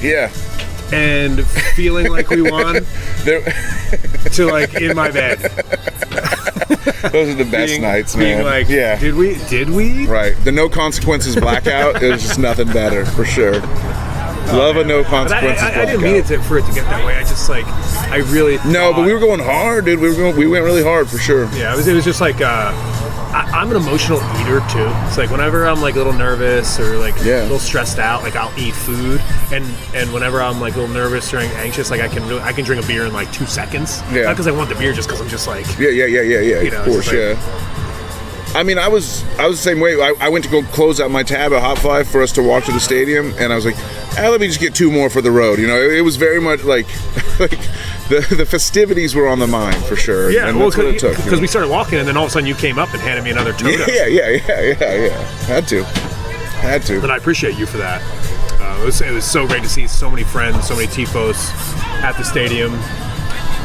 and feeling like we won, to like in my bed. Those are the best nights, man. Being like, did we? Right. The no consequences blackout. It was just nothing better for sure. Love a no consequences. I didn't mean for it to get that way. I just I really no, but we were going hard, dude. We went really hard for sure. Yeah, it was just like I'm an emotional eater too. It's like whenever I'm like a little nervous or like a little stressed out, like I'll eat food, and whenever I'm like a little nervous or anxious, like I can drink a beer in like 2 seconds. Yeah, not because I want the beer, just because I'm just like of course, I mean, I was the same way. I went to go close out my tab at Hot Fly for us to walk to the stadium, and I was like, let me just get 2 more for the road. It was very much like the festivities were on the mind for sure. Yeah, and that's what it took. Because we started walking, and then all of a sudden you came up and handed me another Toto. Yeah. Had to. And I appreciate you for that. it was so great to see so many friends, so many tifos at the stadium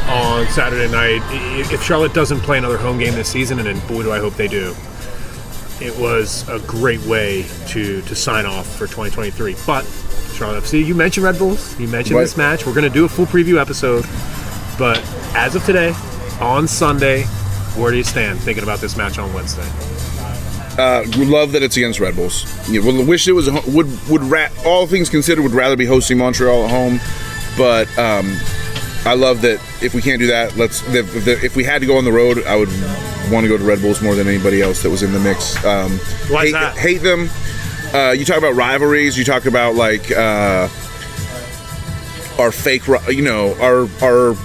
on Saturday night. If Charlotte doesn't play another home game this season, and then boy do I hope they do, it was a great way to sign off for 2023. But Charlotte FC, you mentioned Red Bulls, you mentioned this match. We're going to do a full preview episode, but as of today, on Sunday, where do you stand thinking about this match on Wednesday? We love that it's against Red Bulls. Wish it was all things considered, would rather be hosting Montreal at home, but I love that if we can't do that, if we had to go on the road, I would want to go to Red Bulls more than anybody else that was in the mix. Why is that? Hate them. You talk about rivalries. You talk about like our fake, our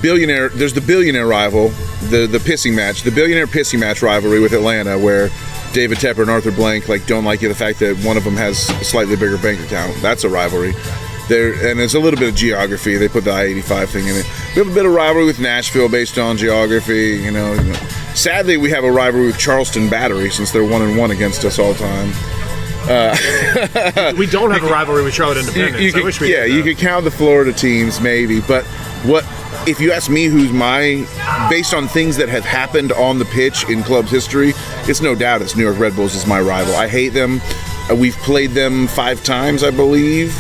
billionaire. There's the billionaire rival, the pissing match, the billionaire pissing match rivalry with Atlanta, where David Tepper and Arthur Blank don't like the fact that one of them has a slightly bigger bank account. That's a rivalry. And it's a little bit of geography. They put the I-85 thing in it. We have a bit of rivalry with Nashville based on geography. Sadly, we have a rivalry with Charleston Battery since they're 1-1 against us all the time. We don't have a rivalry with Charlotte Independence. I wish we did. You could count the Florida teams maybe, but if you ask me who's based on things that have happened on the pitch in club's history, it's no doubt it's New York Red Bulls is my rival. I hate them. We've played them 5 times, I believe,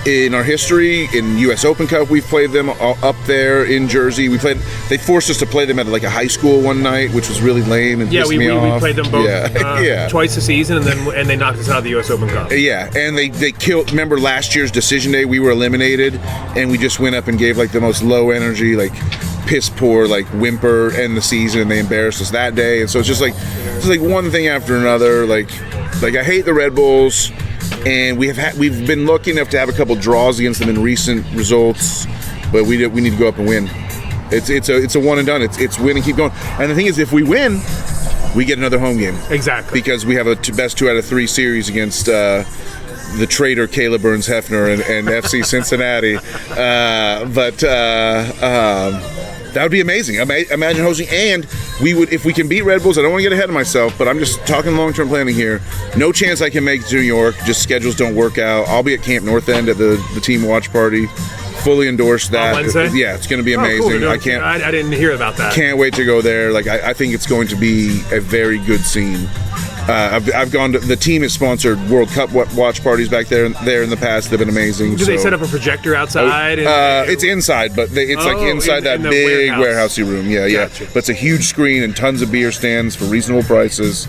in our history. In U.S. Open Cup, we've played them up there in Jersey. They forced us to play them at like a high school one night, which was really lame and pissed me off. We played them both twice a season, and they knocked us out of the U.S. Open Cup. Yeah, and they killed. Remember last year's decision day, we were eliminated, and we just went up and gave like the most low energy, like piss poor, like whimper end the season, and they embarrassed us that day. And so it's just like one thing after another. Like I hate the Red Bulls, and we've been lucky enough to have a couple draws against them in recent results, but we need to go up and win. It's a one and done. It's win and keep going. And the thing is, if we win, we get another home game. Exactly. Because we have a best 2 out of 3 series against the traitor Caleb Burns Hefner and FC Cincinnati. That would be amazing. Imagine hosting, and we would, if we can beat Red Bulls. I don't want to get ahead of myself, but I'm just talking long-term planning here. No chance I can make it to New York. Just schedules don't work out. I'll be at Camp North End at the team watch party. Fully endorse that. On Wednesday? Yeah, it's going to be amazing. Cool. I I didn't hear about that. Can't wait to go there. Like I think it's going to be a very good scene. I've gone to, the team has sponsored World Cup watch parties back there in the past. They've been amazing. Do they set up a projector outside? It's inside, but it's like inside that big warehousey room. Yeah. But it's a huge screen and tons of beer stands for reasonable prices.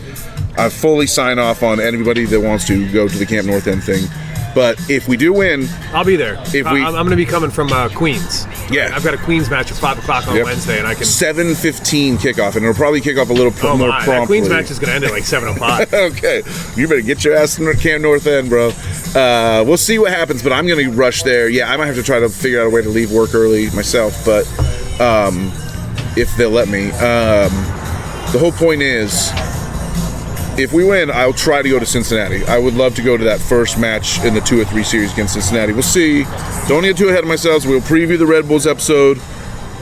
I fully sign off on anybody that wants to go to the Camp North End thing. But if we do win, I'll be there. I'm going to be coming from Queens. Yeah, I've got a Queens match at 5 o'clock on Wednesday, and I can 7:15 kickoff, and it'll probably kick off a little more promptly. The Queens match is going to end at like 7:05. Okay, you better get your ass in Camp North End, bro. We'll see what happens, but I'm going to rush there. Yeah, I might have to try to figure out a way to leave work early myself, but if they'll let me. The whole point is, if we win, I'll try to go to Cincinnati. I would love to go to that first match in the 2 or 3 series against Cincinnati. We'll see. Don't get too ahead of myself. We'll preview the Red Bulls episode.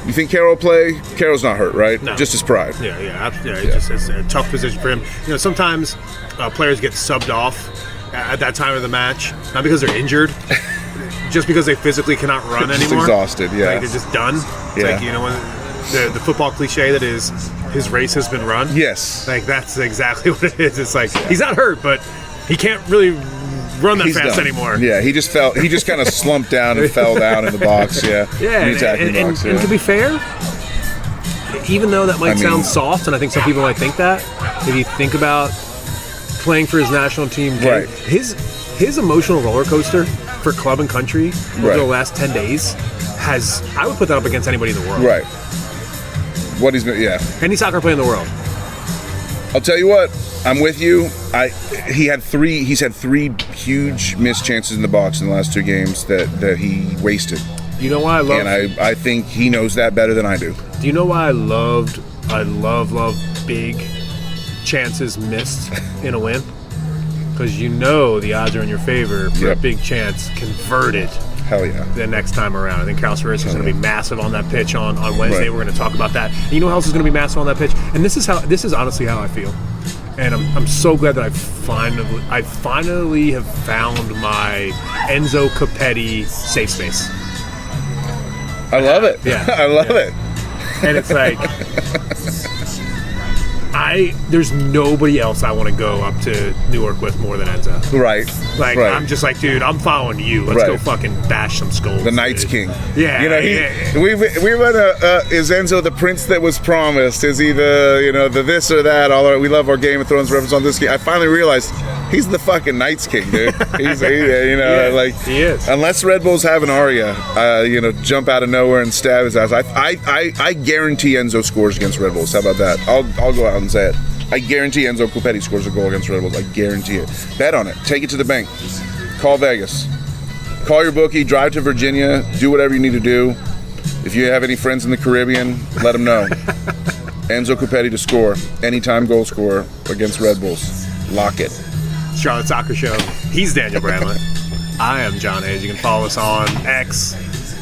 You think Carroll will play? Carroll's not hurt, right? No. Just his pride. It's a tough position for him. Sometimes players get subbed off at that time of the match, not because they're injured, just because they physically cannot run just anymore. Exhausted, yeah. Like they're just done. It's like, when the football cliche that is his race has been run. Yes. Like that's exactly what it is. It's like he's not hurt, but he can't really run that fast anymore. Yeah, he just kind of slumped down and fell down in the box. Yeah. Yeah. And to be fair, even though that might sound soft, and I think some people might think that, if you think about playing for his national team, right. his emotional roller coaster for club and country over the last 10 days I would put that up against anybody in the world. Right. What he's been, any soccer player in the world. I'll tell you what, I'm with you. He's had 3 huge missed chances in the box in the last 2 games that he wasted. You know why I love? And I think he knows that better than I do. Do you know why I love big chances missed in a win? Because the odds are in your favor for a big chance converted. Hell yeah. The next time around. I think Kraus is going to be massive on that pitch on Wednesday. Right. We're going to talk about that. And you know who else is going to be massive on that pitch? And this is honestly how I feel. and I'm so glad that I finally have found my Enzo Capetti safe space. I love it. Yeah. I love it. And it's like, there's nobody else I want to go up to Newark with more than Enzo. Right. Like, right. I'm just like, dude, I'm following you. Let's go fucking bash some skulls. The Night's dude. King. Yeah. You know, we went, is Enzo the prince that was promised? Is he the this or that? We love our Game of Thrones reference on this game. I finally realized he's the fucking Night's King, dude. He is. Unless Red Bulls have an Arya, jump out of nowhere and stab his ass. I guarantee Enzo scores against Red Bulls. How about that? I'll go out and say it. I guarantee Enzo Capetti scores a goal against Red Bulls. I guarantee it. Bet on it. Take it to the bank. Call Vegas. Call your bookie. Drive to Virginia. Do whatever you need to do. If you have any friends in the Caribbean, let them know. Enzo Capetti to score. Anytime goal scorer against Red Bulls. Lock it. Charlotte Soccer Show. He's Daniel Bramlett. I am John Hayes. You can follow us on X.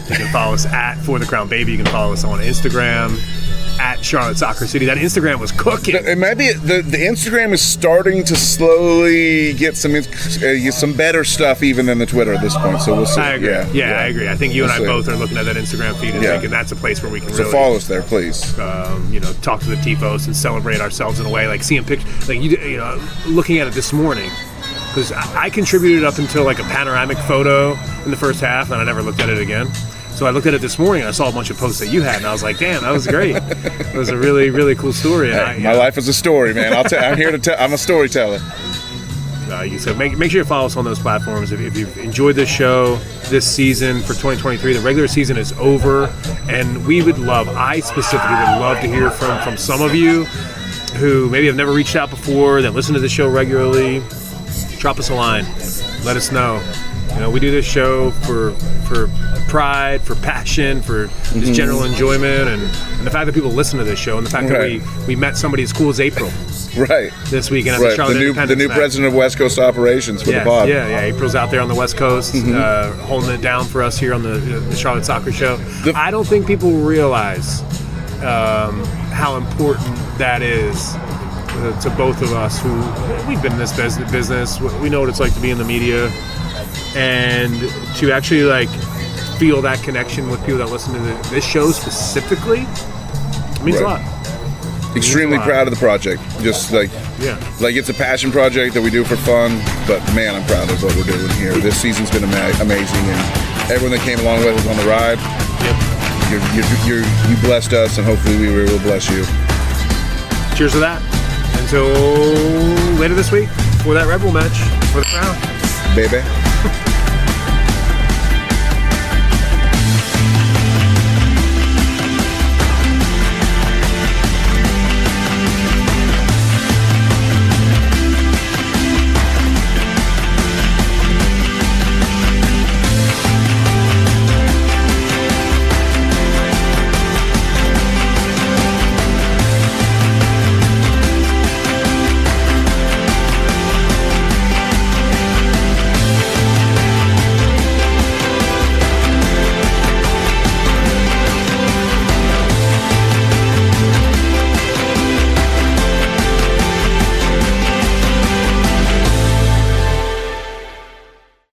You can follow us at For the Crown Baby. You can follow us on Instagram at Charlotte Soccer City. That Instagram was cooking. It might be the Instagram is starting to slowly get some better stuff even than the Twitter at this point. So we'll see. I agree. Yeah, I agree. I think you and I both are looking at that Instagram feed and thinking that's a place where we can really follow us there, please. Talk to the tifos and celebrate ourselves in a way, like seeing pictures, like looking at it this morning. Because I contributed up until like a panoramic photo in the first half, and I never looked at it again. So I looked at it this morning, and I saw a bunch of posts that you had, and I was like, damn, that was great. It was a really, really cool story. And my life is a story, man. I'm here to tell. I'm a storyteller. So make sure you follow us on those platforms. If you've enjoyed this show, this season for 2023, the regular season is over, and I specifically would love to hear from some of you who maybe have never reached out before, that listen to the show regularly. Drop us a line. Let us know. We do this show for pride, for passion, for just general enjoyment, and the fact that people listen to this show, and the fact that we met somebody as cool as April. Right. This weekend at the Charlotte the new president of West Coast Operations for the pod. Yeah. April's out there on the West Coast, holding it down for us here on the Charlotte Soccer Show. I don't think people realize how important that is to both of us who we've been in this business. We know what it's like to be in the media, and to actually feel that connection with people that listen to this show specifically means a lot. Extremely proud of the project. Just it's a passion project that we do for fun, but man, I'm proud of what we're doing here. This season's been amazing, and everyone that came along with us on the ride. You blessed us, and hopefully we will bless you. Cheers to that. Until later this week for that Red Bull match for the crown. Baby.